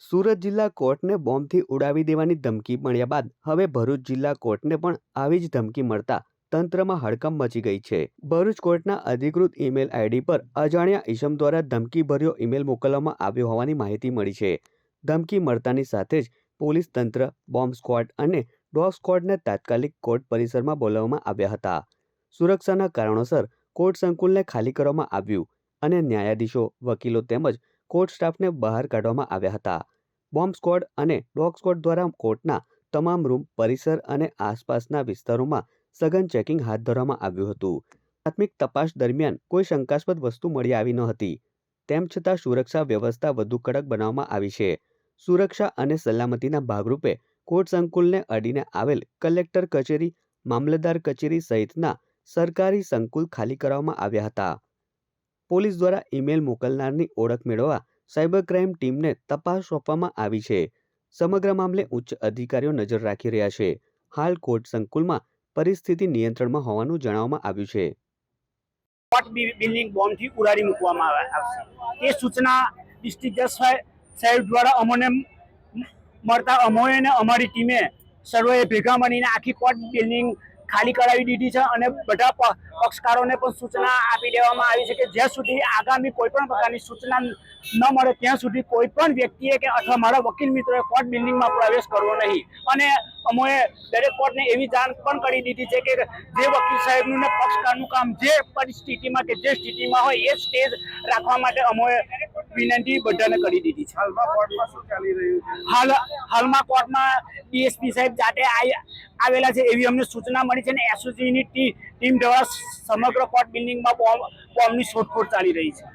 સુરત જિલ્લા કોર્ટને બોમ્બથી ઉડાવી દેવાની ધમકી મળ્યા બાદ હવે ભરૂચ જિલ્લા કોર્ટને પણ આવી જ ધમકી મળતા તંત્રમાં હડકંપ મચી ગઈ છે। ભરૂચ કોર્ટના અધિકૃત ઈમેલ આઈડી પર અજાણ્યા ઈસમ દ્વારા ધમકીભર્યો ઈમેલ મોકલવામાં આવ્યો હોવાની માહિતી મળી છે। ધમકી મળતાની સાથે જ પોલીસ તંત્ર, બોમ્બ સ્ક્વોડ અને ડોગ સ્ક્વોડને તાત્કાલિક કોર્ટ પરિસરમાં બોલાવવામાં આવ્યા હતા। સુરક્ષાના કારણોસર કોર્ટ સંકુલને ખાલી કરવામાં આવ્યું અને ન્યાયાધીશો, વકીલો તેમજ કોર્ટ સ્ટાફને બહાર કાઢવામાં આવ્યા હતા। બોમ્બ સ્ક્વોડ અને ડોગ સ્ક્વોડ દ્વારા કોર્ટના તમામ રૂમ, પરિસર અને આસપાસના વિસ્તારોમાં સઘન ચેકિંગ હાથ ધરવામાં આવ્યું હતું। પ્રાથમિક તપાસ દરમિયાન કોઈ શંકાસ્પદ વસ્તુ મળી આવી ન હતી। તેમ છતાં સુરક્ષા વ્યવસ્થા વધુ કડક બનાવવામાં આવી છે। સુરક્ષા અને સલામતીના ભાગરૂપે કોર્ટ સંકુલને અડીને આવેલ કલેક્ટર કચેરી, મામલતદાર કચેરી સહિતના સરકારી સંકુલ ખાલી કરવામાં આવ્યા હતા। પોલીસ દ્વારા ઈમેલ મોકલનારની ઓળખ મેળવવા સાયબર ક્રાઇમ ટીમને તપાસ સોંપવામાં આવી છે। સમગ્ર મામલે ઉચ્ચ અધિકારીઓ નજર રાખી રહ્યા છે। હાલ કોર્ટ સંકુલમાં પરિસ્થિતિ નિયંત્રણમાં હોવાનું જણાવવામાં આવ્યું છે। કોર્ટ બિલ્ડિંગ બોમ્બથી ઉડાડી મૂકવામાં આવશે એ સૂચના ડિસ્ટ્રિક્ટ જજ સાહેબ દ્વારા અમને મળતા અમોએ ને અમારી ટીમે સર્વેએ ભેગા મળીને આખી કોર્ટ બિલ્ડિંગ ખાલી કરાવી દીધી છે અને બધા પક્ષકારોને પણ સૂચના આપી દેવામાં આવી છે કે જ્યાં સુધી આગામી કોઈ પણ પ્રકારની સૂચના ન મળે ત્યાં સુધી કોઈ પણ વ્યક્તિએ કે અથવા મારા વકીલ મિત્રોએ કોર્ટ બિલ્ડિંગમાં પ્રવેશ કરવો નહીં। અને અમોએ દરેક કોર્ટને એવી જાણ પણ કરી દીધી છે કે જે વકીલ સાહેબનું ને પક્ષકારનું કામ જે પરિસ્થિતિમાં કે જે સ્થિતિમાં હોય એ સ્ટેજ રાખવા માટે અમોએ વિનંતી બધાને કરી દીધી છે। હાલમાં કોર્ટમાં શું ચાલી રહ્યું છે? હાલમાં કોર્ટમાં ડીએસપી સાહેબ જાતે આવેલા છે એવી અમને સૂચના મળી છે અને એસઓજીની ટીમ દ્વારા સમગ્ર કોર્ટ બિલ્ડિંગમાં બોમ્બની શોધખોળ ચાલી રહી છે।